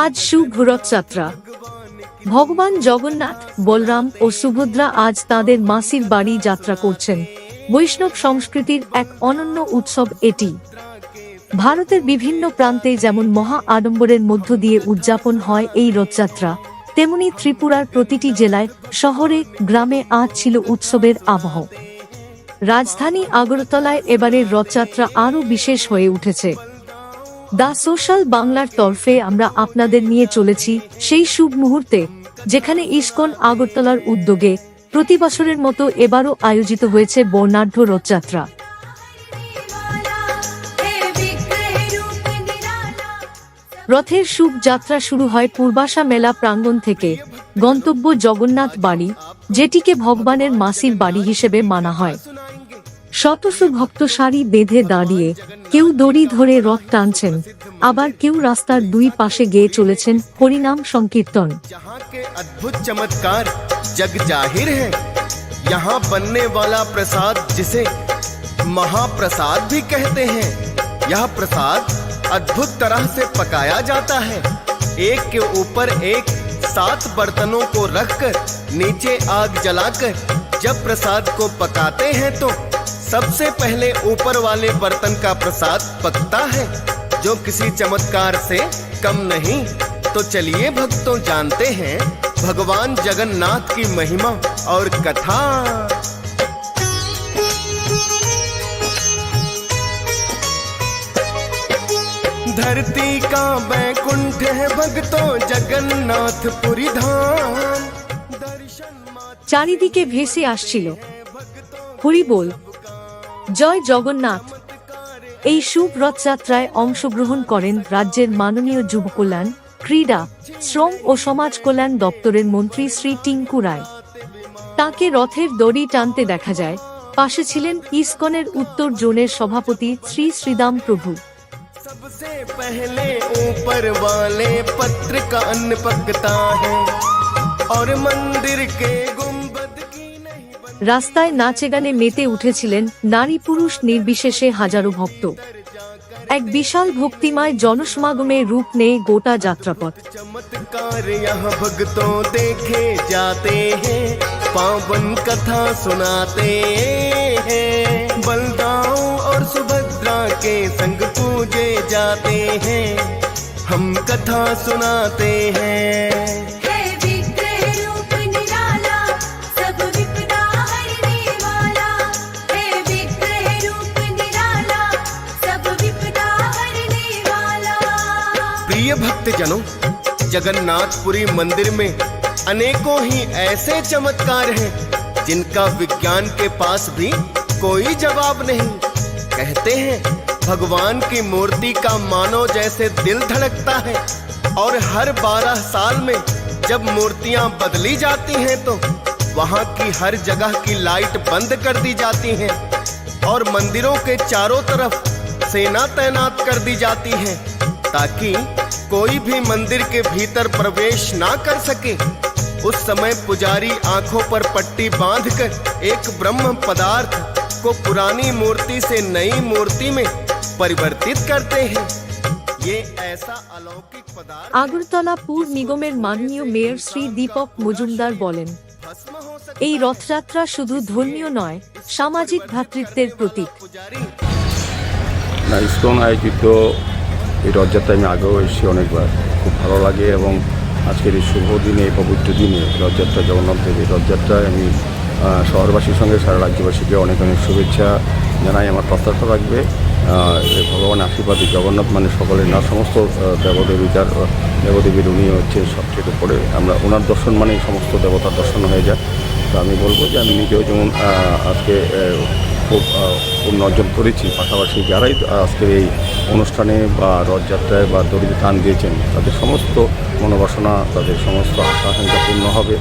আজ শুভ রথযাত্রা। ভগবান জগন্নাথ, বলরাম ও সুভদ্রা আজ তাঁদের মাসির বাড়ি যাত্রা করছেন। বৈষ্ণব সংস্কৃতির এক অনন্য উৎসব এটি। ভারতের বিভিন্ন প্রান্তে যেমন মহা আড়ম্বরের মধ্য দিয়ে উদযাপন হয় এই রথযাত্রা, তেমনি ত্রিপুরার প্রতিটি জেলায়, শহরে, গ্রামে আজ ছিল উৎসবের আবহ। রাজধানী আগরতলায় এবারের রথযাত্রা আরও বিশেষ হয়ে উঠেছে। দ্য সোশ্যাল বাংলার তরফে আমরা আপনাদের নিয়ে চলেছি সেই শুভ মুহূর্তে, যেখানে ইসকন আগরতলার উদ্যোগে প্রতি বছরের মতো এবারও আয়োজিত হয়েছে বর্ণাঢ্য রথযাত্রা। রথের শুভ যাত্রা শুরু হয় পূর্বাশা মেলা প্রাঙ্গণ থেকে। গন্তব্য জগন্নাথ বাড়ি, যেটিকে ভগবানের মাসির বাড়ি হিসেবে মানা হয়। শত ভক্ত সারি বেঁধে দাঁড়িয়ে, কেউ দড়ি ধরে রথ টানছেন, আবার কেউ রাস্তার দুই পাশে গেয়ে চলেছেন হরিনাম সংকীর্তন। अद्भुत चमत्कार जग जाहिर है। यहाँ बनने वाला प्रसाद जिसे महाप्रसाद भी कहते हैं, यह प्रसाद अद्भुत तरह से पकाया जाता है। एक के ऊपर एक 7 बर्तनों को रखकर नीचे आग जलाकर जब प्रसाद को पकाते हैं तो सबसे पहले ऊपर वाले बर्तन का प्रसाद पकता है, जो किसी चमत्कार से कम नहीं। तो चलिए भक्तों, जानते हैं भगवान जगन्नाथ की महिमा और कथा। धरती का बैकुंठ है भक्तों जगन्नाथपुरी धाम। চারিদিকে ভেসে আসছিল হরি বল, জয় জগন্নাথ। এই শুভ রথযাত্রায় অংশগ্রহণ করেন রাজ্যের মাননীয় যুব কল্যাণ, ক্রীড়া, শ্রম ও সমাজ কল্যাণ দপ্তরের মন্ত্রী শ্রী টিঙ্কু রায়। তাকে রথের দড়ি টানতে দেখা যায়। পাশে ছিলেন ইসকনের উত্তর জোনের সভাপতি শ্রী শ্রীদাম প্রভু। सबसे पहले ऊपर वाले पत्र का अन्न पकता है और मंदिर के गुंबद की नहीं। রাস্তায় নাচে গানে মেতে উঠেছিলেন নারী পুরুষ নির্বিশেষে হাজারো ভক্ত। এক বিশাল ভক্তিময় জনসমাগমে রূপ নেয় গোটা যাত্রাপথ। चमत्कार यहाँ भक्तों देखे जाते हैं, पावन कथा सुनाते हैं। बलदाऊ और सुभद्रा के संग पूजे जाते हैं, हम कथा सुनाते हैं। प्रिय भक्तजनों, जगन्नाथपुरी मंदिर में अनेकों ही ऐसे चमत्कार हैं जिनका विज्ञान के पास भी कोई जवाब नहीं। कहते हैं भगवान की मूर्ति का मानो जैसे दिल धड़कता है, और हर 12 साल में जब मूर्तियां बदली जाती हैं तो वहां की हर जगह की लाइट बंद कर दी जाती हैं और मंदिरों के चारों तरफ सेना तैनात कर दी जाती है, ताकि कोई भी मंदिर के भीतर प्रवेश ना कर सके। उस समय पुजारी आंखों पर पट्टी बांधकर एक ब्रह्म पदार्थ को पुरानी मूर्ति से नई मूर्ति में परिवर्तित करते हैं। ये ऐसा अलौकिक पदार्थ। আগরতলা পুর নিগমের মাননীয় মেয়র শ্রী দীপক মজুমদার বলেন, এই রথযাত্রা শুধু ধর্মীয় নয়, সামাজিক ভ্রাতৃত্বের প্রতীক। ইসকন আয়োজিত এই রথযাত্রা আমি আগেও এসেছি অনেকবার, খুব ভালো লাগে। এবং আজকের এই শুভ দিনে, এই পবিত্র দিনে রথযাত্রা, জগন্নাথ দেবের রথযাত্রায় আমি শহরবাসীর সঙ্গে সারা রাজ্যবাসীকে অনেক অনেক শুভেচ্ছা জানাই। আমার প্রত্যাশা রাখবে ভগবানের আশীর্বাদে জগন্নাথ মানে সকলের না, সমস্ত দেবদেবীর উনি হচ্ছে সবচেয়ে উপরে। আমরা ওনার দর্শন মানে সমস্ত দেবতার দর্শন হয়ে যায়। তো আমি বলবো যে আমি নিজেও যেমন আজকে খুব অর্জন করেছি, পাশাপাশি যারাই আজকের এই অনুষ্ঠানে বা রথযাত্রায় বা দড়িতে টান দিয়েছেন, তাদের সমস্ত মনোবাসনা, তাদের সমস্ত আশা আকাঙ্ক্ষা পূর্ণ হবে।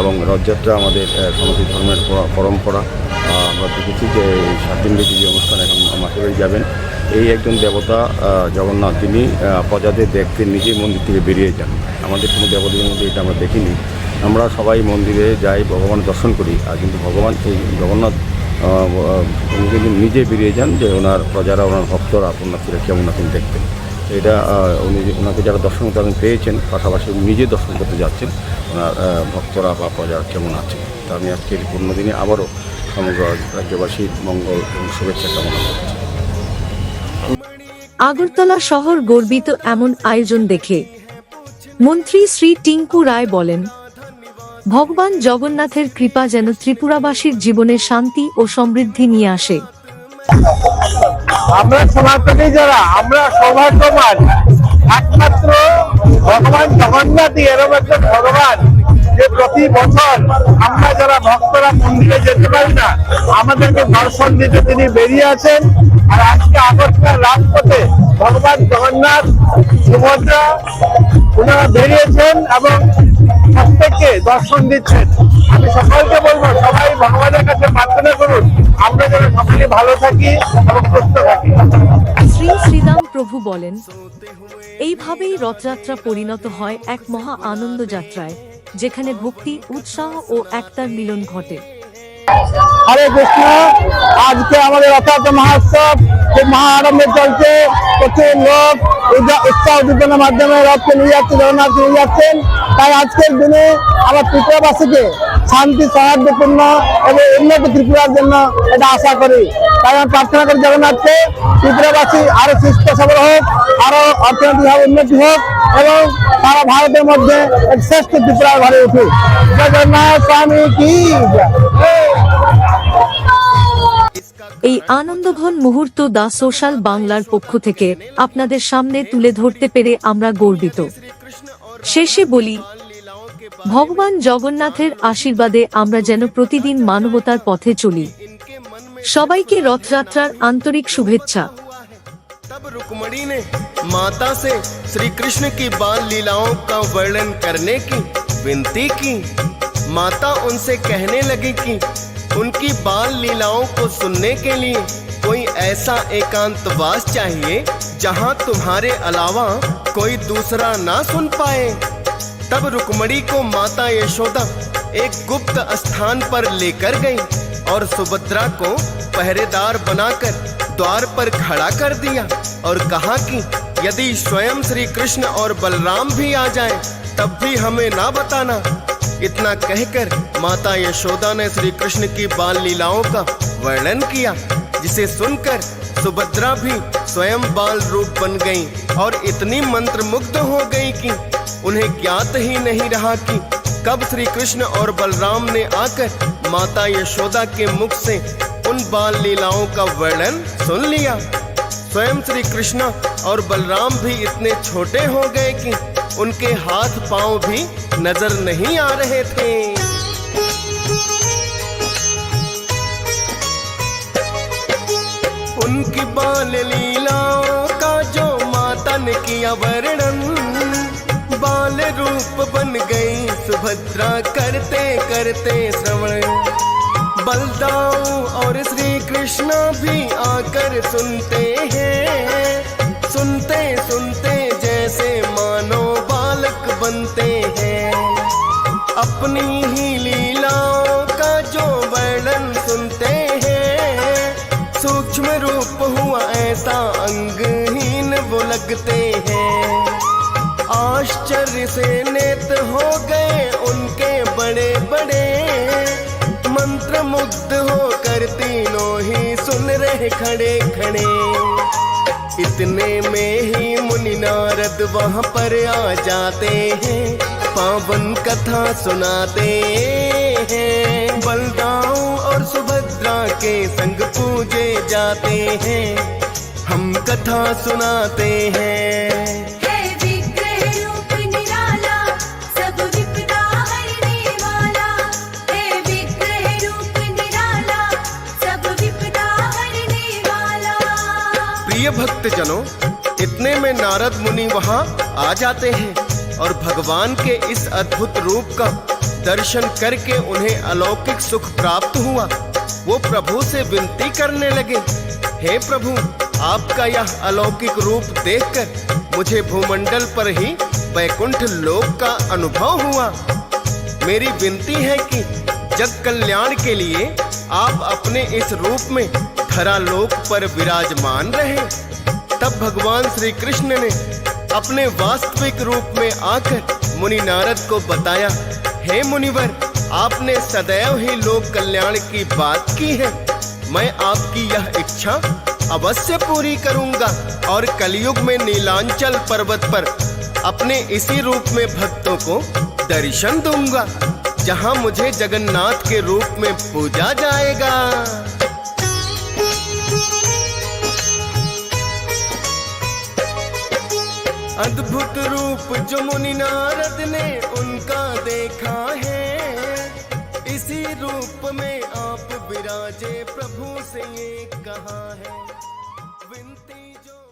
এবং রথযাত্রা আমাদের সনাতন ধর্মের পরম্পরা। আমরা দেখেছি যে এই 7 দিনব্যাপী যে অনুষ্ঠান, এখন মাসির বাড়ি যাবেন, এই একজন দেবতা জগন্নাথ, তিনি প্রজাদের দেখতে নিজেই মন্দির থেকে বেরিয়ে যান। আমাদের কোনো দেবদেবীর মধ্যে এটা আমরা দেখিনি। আমরা সবাই মন্দিরে যাই, ভগবান দর্শন করি, আর কিন্তু ভগবান এই জগন্নাথ নিজে বেরিয়ে যান যে ওনার প্রজারা, ওনার ভক্তরা পুণ্যার্থীরা কেমন আছেন দেখতে। এটা ওনাকে যারা দর্শন করতে পেয়েছেন, পাশাপাশি নিজে দর্শন করতে যাচ্ছেন, ওনার ভক্তরা বা প্রজা কেমন আছেন। তা আমি আজকের পূর্ণদিনে আবারও সমগ্র রাজ্যবাসীর মঙ্গল এবং শুভেচ্ছা কামনা করছি। আগরতলা শহর গর্বিত এমন আয়োজন দেখে মন্ত্রী শ্রী টিঙ্কু রায় বলেন, ভগবান জগন্নাথের কৃপা যেন ত্রিপুরাবাসীর জীবনে শান্তি ও সমৃদ্ধি নিয়ে আসে। আমরা সনাতনী যারা, আমরা সৌভাগ্যবান, একমাত্র ভগবান জগন্নাথই এরকম একজন ভগবান যে প্রতি বছর আমরা যারা ভক্তরা মন্দিরে যেতে পারি না, আমাদেরকে দর্শন দিতে তিনি বেরিয়ে আছেন। আর আজকে আগরতলা রাজপথে ভগবান জগন্নাথ, সুভদ্রা ওনারা বেরিয়েছেন এবং প্রত্যেককে দর্শন দিচ্ছেন। আমি সকলকে বলবো, সবাই ভগবানের কাছে প্রার্থনা করুন আমরা যেন সকলে ভালো থাকি এবং সুস্থ থাকি। শ্রী শ্রীরাম প্রভু বলেন, এইভাবেই রথযাত্রা পরিণত হয় এক মহা আনন্দ যাত্রায়, যেখানে ভক্তি, উৎসাহ ও একতার মিলন ঘটে। হরে কৃষ্ণ। আজকে আমাদের রথযাত্রা মহোৎসব খুব মহা আড়ম্বরে চলছে। প্রচুর লোক উৎসাহ উদ্দীপনার মাধ্যমে রথকে নিয়ে যাচ্ছে, জগন্নাথকে নিয়ে যাচ্ছেন। তাই আজকের দিনে আমার ত্রিপুরাবাসীকে শান্তি, সৌহার্দ্যপূর্ণ এবং উন্নত ত্রিপুরার জন্য এটা আশা করি। তাই আমি প্রার্থনা করি জগন্নাথকে ত্রিপুরাবাসী আরো সুস্থ সবল হোক, আরো অর্থনৈতিকভাবে উন্নতি হোক এবং সারা ভারতের মধ্যে এক শ্রেষ্ঠ ত্রিপুরা গড়ে উঠুক। জগন্নাথ স্বামী কি জয়। এই আনন্দঘন মুহূর্ত দা সোশ্যাল বাংলার পক্ষ থেকে আপনাদের সামনে তুলে ধরতে পেরে আমরা গর্বিত। শেষে বলি, ভগবান জগন্নাথের আশীর্বাদে আমরা যেন প্রতিদিন মানবতার পথে চলি। সবাইকে রথযাত্রার আন্তরিক শুভেচ্ছা। तब रुक्मणी ने माता से श्री कृष्ण की बाल लीलाओं का वर्णन करने की विनती की। माता उनसे कहने लगी कि उनकी बाल लीलाओं को सुनने के लिए कोई ऐसा एकांतवास चाहिए जहां तुम्हारे अलावा कोई दूसरा ना सुन पाए। तब रुक्मणी को माता यशोदा एक गुप्त स्थान पर लेकर गई और सुभद्रा को पहरेदार बनाकर द्वार पर खड़ा कर दिया और कहा कि यदि स्वयं श्री कृष्ण और बलराम भी आ जाएं, तब भी हमें ना बताना। इतना कहकर माता यशोदा ने श्री कृष्ण की बाल लीलाओं का वर्णन किया, जिसे सुनकर सुभद्रा भी स्वयं बाल रूप बन गईं और इतनी मंत्रमुग्ध हो गई कि उन्हें ज्ञात ही नहीं रहा कि कब श्री कृष्ण और बलराम ने आकर माता यशोदा के मुख से उन बाल लीलाओं का वर्णन सुन लिया। स्वयं श्री कृष्ण और बलराम भी इतने छोटे हो गए कि उनके हाथ पांव भी नजर नहीं आ रहे थे। उनकी बाल लीलाओं का जो माता ने किया वर्णन, बाल रूप बन गई सुभद्रा करते करते श्रवण। बलदाऊ और श्री कृष्ण भी आकर सुनते हैं, सुनते सुनते जैसे मानो बालक बनते हैं। अपनी ही लीलाओं का जो वर्णन सुनते हैं, सूक्ष्म रूप हुआ ऐसा अंगहीन वो लगते हैं। आश्चर्य से नेत्र हो गए उनके बड़े बड़े, मंत्र मुग्ध होकर तीनों ही सुन रहे खड़े खड़े। इतने में ही मुनि नारद वहां पर आ जाते हैं, पावन कथा सुनाते हैं। बलदाऊ और सुभद्रा के संग पूजे जाते हैं, हम कथा सुनाते हैं। प्रिय भक्तजनों, इतने में नारद मुनि वहां आ जाते हैं और भगवान के इस अद्भुत रूप का दर्शन करके उन्हें अलौकिक सुख प्राप्त हुआ। वो प्रभु से विनती करने लगे, हे प्रभु, आपका यह अलौकिक रूप देखकर मुझे भूमंडल पर ही वैकुंठ लोक का अनुभव हुआ। मेरी विनती है कि जग कल्याण के लिए आप अपने इस रूप में धरा लोक पर विराजमान रहे। तब भगवान श्री कृष्ण ने अपने वास्तविक रूप में आकर मुनि नारद को बताया, हे मुनिवर, आपने सदैव ही लोक कल्याण की बात की है। मैं आपकी यह इच्छा अवश्य पूरी करूंगा और कलयुग में नीलांचल पर्वत पर अपने इसी रूप में भक्तों को दर्शन दूंगा, जहां मुझे जगन्नाथ के रूप में पूजा जाएगा। अद्भुत रूप जो मुनि नारद ने उनका देखा है, इसी रूप में आप विराजे प्रभु से ये कहा है, विनती जो